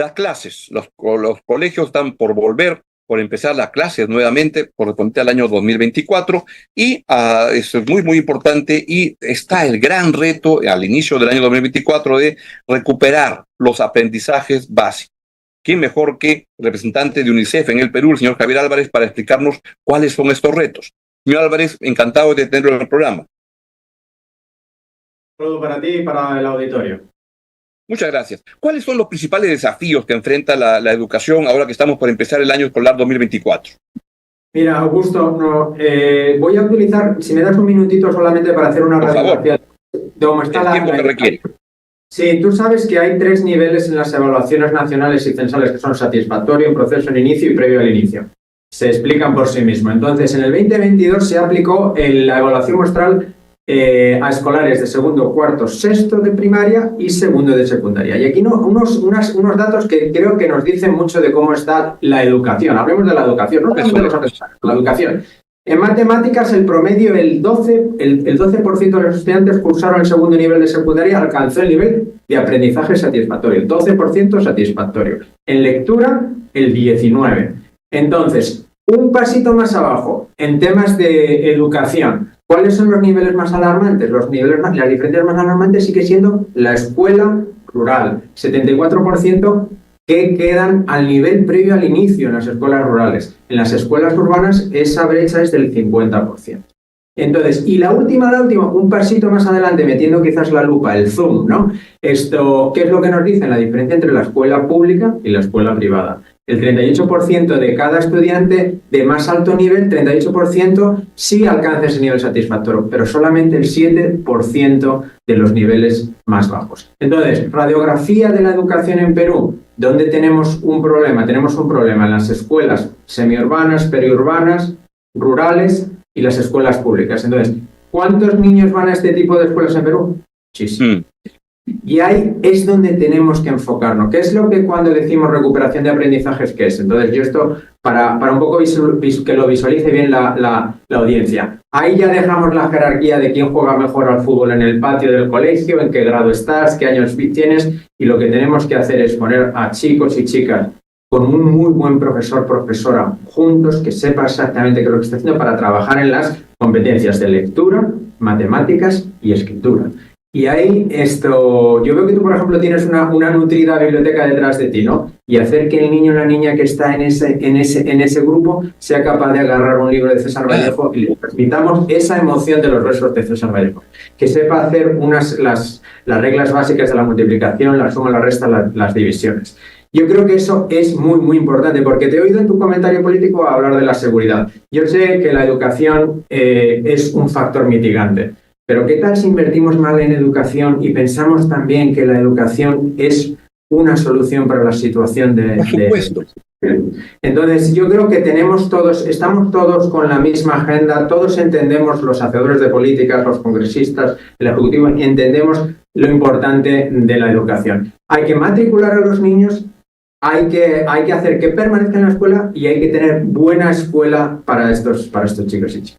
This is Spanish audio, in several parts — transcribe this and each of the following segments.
Las clases, los colegios están por empezar las clases nuevamente, correspondiente al año 2024, y eso es muy, muy importante, y está el gran reto al inicio del año 2024 de recuperar los aprendizajes básicos. ¿Quién mejor que el representante de UNICEF en el Perú, el señor Javier Álvarez, para explicarnos cuáles son estos retos? Señor Álvarez, encantado de tenerlo en el programa. Todo para ti y para el auditorio. Muchas gracias. ¿Cuáles son los principales desafíos que enfrenta la educación ahora que estamos por empezar el año escolar 2024? Mira, Augusto, voy a utilizar, si me das un minutito solamente para hacer una radiografía de cómo está el tiempo que requiere. Sí, tú sabes que hay 3 niveles en las evaluaciones nacionales y censales que son satisfactorio, proceso en inicio y previo al inicio. Se explican por sí mismos. Entonces, en el 2022 se aplicó la evaluación muestral a escolares de segundo, cuarto, sexto de primaria y segundo de secundaria. Y aquí unos datos que creo que nos dicen mucho de cómo está la educación. Hablemos de la educación, no hablemos de los aprendizajes, la educación. En matemáticas, el promedio, el 12% de los estudiantes cursaron el segundo nivel de secundaria alcanzó el nivel de aprendizaje satisfactorio, el 12% satisfactorio. En lectura, el 19%. Entonces, un pasito más abajo, en temas de educación, ¿cuáles son los niveles más alarmantes? Las diferencias más alarmantes sigue siendo la escuela rural, 74% que quedan al nivel previo al inicio en las escuelas rurales. En las escuelas urbanas esa brecha es del 50%. Entonces, y la última, un pasito más adelante, metiendo quizás la lupa, el zoom, ¿no? Esto, ¿qué es lo que nos dicen? La diferencia entre la escuela pública y la escuela privada. El 38% de cada estudiante de más alto nivel, 38% sí alcanza ese nivel satisfactorio, pero solamente el 7% de los niveles más bajos. Entonces, radiografía de la educación en Perú. ¿Dónde tenemos un problema? Tenemos un problema en las escuelas semiurbanas, periurbanas, rurales y las escuelas públicas. Entonces, ¿cuántos niños van a este tipo de escuelas en Perú? Muchísimo. Y ahí es donde tenemos que enfocarnos. ¿Qué es lo que cuando decimos recuperación de aprendizajes, qué es? Entonces, yo esto, para un poco que lo visualice bien la audiencia. Ahí ya dejamos la jerarquía de quién juega mejor al fútbol en el patio del colegio, en qué grado estás, qué años tienes, y lo que tenemos que hacer es poner a chicos y chicas con un muy buen profesor, profesora, juntos, que sepa exactamente qué es lo que está haciendo para trabajar en las competencias de lectura, matemáticas y escritura. Y ahí yo veo que tú, por ejemplo, tienes una nutrida biblioteca detrás de ti, ¿no? Y hacer que el niño o la niña que está en ese grupo sea capaz de agarrar un libro de César Vallejo y le permitamos esa emoción de los versos de César Vallejo. Que sepa hacer las reglas básicas de la multiplicación, la suma, la resta, las divisiones. Yo creo que eso es muy, muy importante, porque te he oído en tu comentario político hablar de la seguridad. Yo sé que la educación es un factor mitigante. Pero ¿qué tal si invertimos mal en educación y pensamos también que la educación es una solución para la situación de... Por supuesto. Entonces, yo creo que estamos todos con la misma agenda, todos entendemos, los hacedores de políticas, los congresistas, el Ejecutivo, entendemos lo importante de la educación. Hay que matricular a los niños, hay que hacer que permanezcan en la escuela y hay que tener buena escuela para estos chicos y chicas.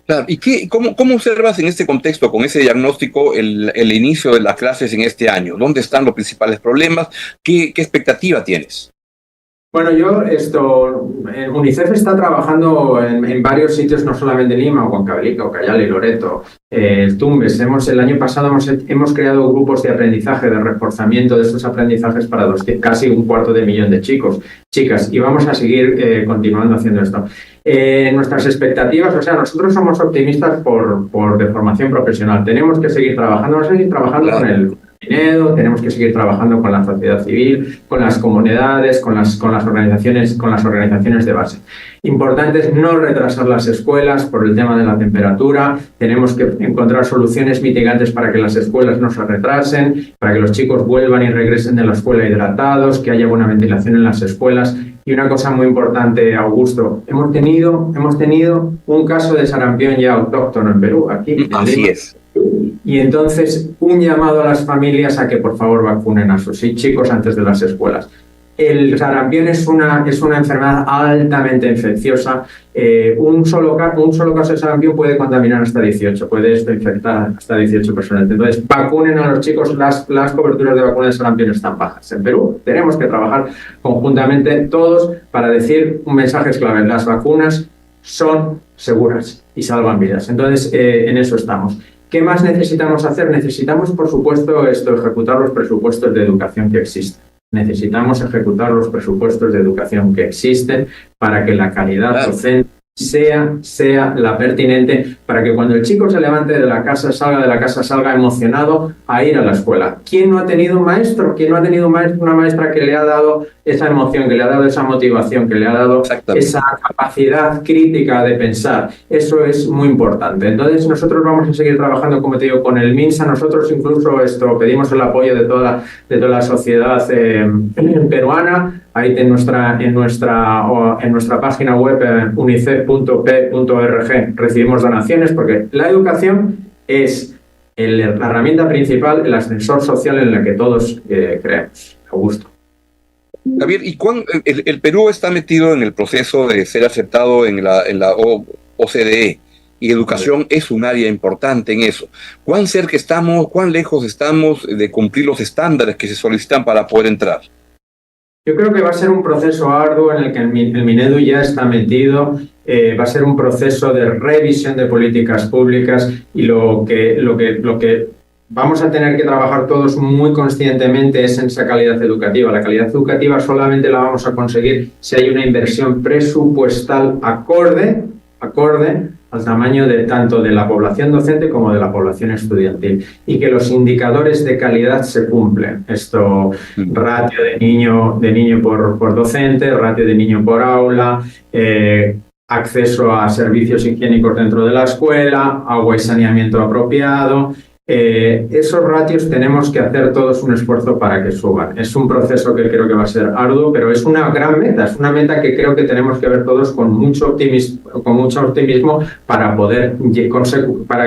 Claro, ¿y cómo observas en este contexto, con ese diagnóstico, el inicio de las clases en este año? ¿Dónde están los principales problemas? ¿Qué expectativa tienes? Bueno, UNICEF está trabajando en varios sitios, no solamente en Lima, Huancavelica, Ucayali, Loreto, Tumbes. El año pasado hemos creado grupos de aprendizaje, de reforzamiento de estos aprendizajes para casi 250.000 de chicas, y vamos a seguir continuando haciendo esto. Nuestras expectativas, nosotros somos optimistas de formación profesional. Tenemos que seguir trabajando, Claro. Con el tenemos que seguir trabajando con la sociedad civil, con las comunidades, con las organizaciones de base. Importante es no retrasar las escuelas por el tema de la temperatura. Tenemos que encontrar soluciones mitigantes para que las escuelas no se retrasen, para que los chicos vuelvan y regresen de la escuela hidratados, que haya buena ventilación en las escuelas. Y una cosa muy importante, Augusto, hemos tenido un caso de sarampión ya autóctono en Perú, aquí. Así es. Y entonces un llamado a las familias a que por favor vacunen a sus chicos antes de las escuelas. El sarampión es una enfermedad altamente infecciosa. Un solo caso de sarampión puede contaminar hasta 18, puede esto infectar hasta 18 personas. Entonces, vacunen a los chicos, las coberturas de vacuna de sarampión están bajas. En Perú tenemos que trabajar conjuntamente todos para decir un mensaje clave: las vacunas son seguras y salvan vidas. Entonces, en eso estamos. ¿Qué más necesitamos hacer? Necesitamos, por supuesto, ejecutar los presupuestos de educación que existen. Necesitamos ejecutar los presupuestos de educación que existen para que la calidad docente sea la pertinente, para que cuando el chico se levante de la casa, salga emocionado a ir a la escuela. ¿Quién no ha tenido un maestro? ¿Quién no ha tenido una maestra que le ha dado esa emoción, que le ha dado esa motivación, que le ha dado esa capacidad crítica de pensar? Eso es muy importante. Entonces, nosotros vamos a seguir trabajando, como te digo, con el MINSA. Nosotros incluso pedimos el apoyo de toda la sociedad peruana. Ahí en nuestra página web unicef.p.org recibimos donaciones, porque la educación es la herramienta principal, el ascensor social en el que todos creemos. Augusto. Javier, ¿y el Perú está metido en el proceso de ser aceptado en la OCDE? Y educación es un área importante en eso. ¿Cuán cerca estamos, cuán lejos estamos de cumplir los estándares que se solicitan para poder entrar? Yo creo que va a ser un proceso arduo en el que el Minedu ya está metido. Va a ser un proceso de revisión de políticas públicas, y lo que vamos a tener que trabajar todos muy conscientemente es en esa calidad educativa. La calidad educativa solamente la vamos a conseguir si hay una inversión presupuestal acorde al tamaño tanto de la población docente como de la población estudiantil, y que los indicadores de calidad se cumplen. Ratio de niño por docente, ratio de niño por aula, acceso a servicios higiénicos dentro de la escuela, agua y saneamiento apropiado. Esos ratios tenemos que hacer todos un esfuerzo para que suban. Es un proceso que creo que va a ser arduo, pero es una gran meta, es una meta que creo que tenemos que ver todos con mucho optimismo para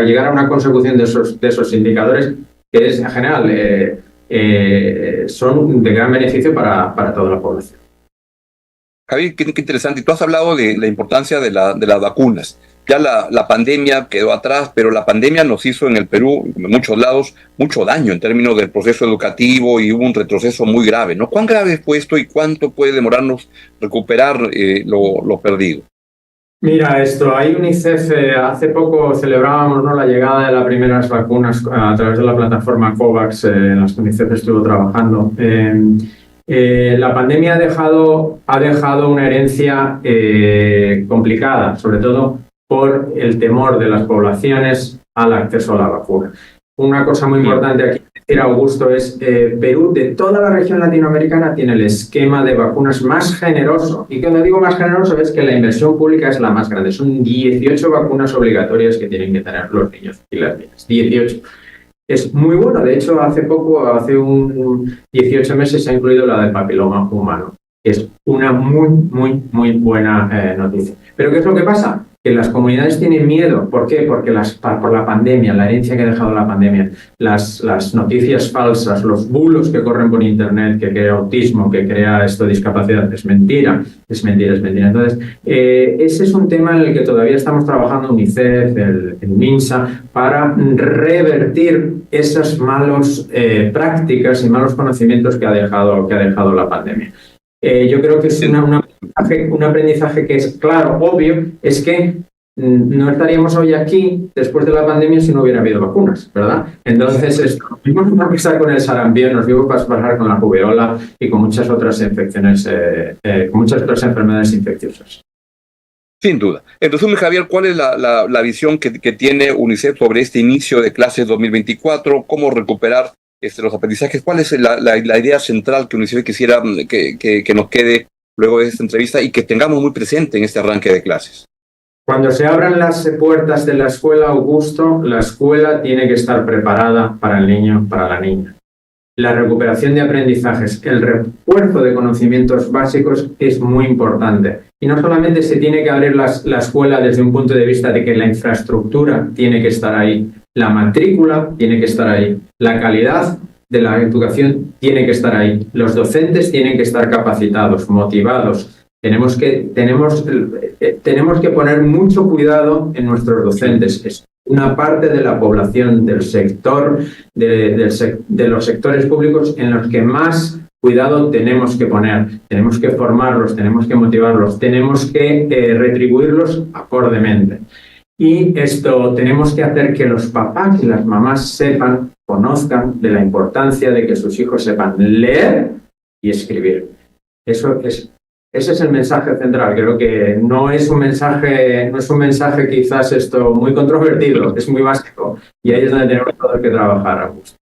llegar a una consecución de esos indicadores, que es en general son de gran beneficio para toda la población. Javier, qué interesante. Tú has hablado de la importancia de las vacunas. Ya la pandemia quedó atrás, pero la pandemia nos hizo en el Perú, en muchos lados, mucho daño en términos del proceso educativo, y hubo un retroceso muy grave, ¿no? ¿Cuán grave fue esto y cuánto puede demorarnos recuperar lo perdido? Mira, hay UNICEF, hace poco celebrábamos, ¿no?, la llegada de las primeras vacunas a través de la plataforma COVAX, en las que UNICEF estuvo trabajando. La pandemia ha dejado una herencia complicada, sobre todo por el temor de las poblaciones al acceso a la vacuna. Una cosa muy importante aquí, Augusto, es Perú, de toda la región latinoamericana, tiene el esquema de vacunas más generoso. Y cuando digo más generoso es que la inversión pública es la más grande. Son 18 vacunas obligatorias que tienen que tener los niños y las niñas. 18. Es muy bueno. De hecho, hace 18 meses se ha incluido la del papiloma humano. Es una muy, muy, muy buena noticia. ¿Pero qué es lo que pasa? Que las comunidades tienen miedo. ¿Por qué? Porque por la pandemia, la herencia que ha dejado la pandemia, las noticias falsas, los bulos que corren por Internet, que crea autismo, que crea discapacidad, es mentira. Entonces, ese es un tema en el que todavía estamos trabajando UNICEF, el MINSA, para revertir esas malas prácticas y malos conocimientos que ha dejado la pandemia. Yo creo que es un aprendizaje que es claro, obvio, es que no estaríamos hoy aquí después de la pandemia si no hubiera habido vacunas, ¿verdad? Entonces, nos vimos a pasar con el sarampión, nos vimos a pasar con la rubiola y con muchas otras infecciones, con muchas otras enfermedades infecciosas. Sin duda. En resumen, Javier, ¿cuál es la visión que tiene UNICEF sobre este inicio de clases 2024? ¿Cómo recuperar los aprendizajes? ¿Cuál es la idea central que UNICEF quisiera que nos quede luego de esta entrevista y que tengamos muy presente en este arranque de clases? Cuando se abran las puertas de la escuela, Augusto, la escuela tiene que estar preparada para el niño, para la niña. La recuperación de aprendizajes, el refuerzo de conocimientos básicos es muy importante. Y no solamente se tiene que abrir la escuela desde un punto de vista de que la infraestructura tiene que estar ahí, la matrícula tiene que estar ahí, la calidad de la educación tiene que estar ahí. Los docentes tienen que estar capacitados, motivados. Tenemos que poner mucho cuidado en nuestros docentes. Es una parte de la población, del sector, de los sectores públicos en los que más cuidado tenemos que poner. Tenemos que formarlos, tenemos que motivarlos, tenemos que retribuirlos acordemente. Y esto tenemos que hacer que los papás y las mamás sepan, conozcan de la importancia de que sus hijos sepan leer y escribir. Ese es el mensaje central. Creo que no es un mensaje quizás esto muy controvertido, es muy básico. Y ahí es donde tenemos todos que trabajar, Augusto.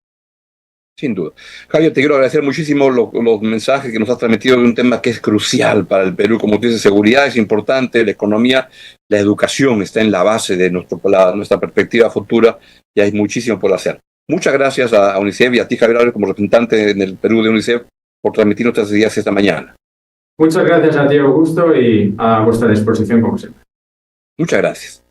Sin duda. Javier, te quiero agradecer muchísimo los mensajes que nos has transmitido de un tema que es crucial para el Perú. Como tú dices, seguridad es importante, la economía, la educación está en la base de nuestra perspectiva futura y hay muchísimo por hacer. Muchas gracias a UNICEF y a ti, Javier, como representante en el Perú de UNICEF, por transmitir nuestras ideas esta mañana. Muchas gracias a ti, Augusto, y a vuestra disposición como siempre. Muchas gracias.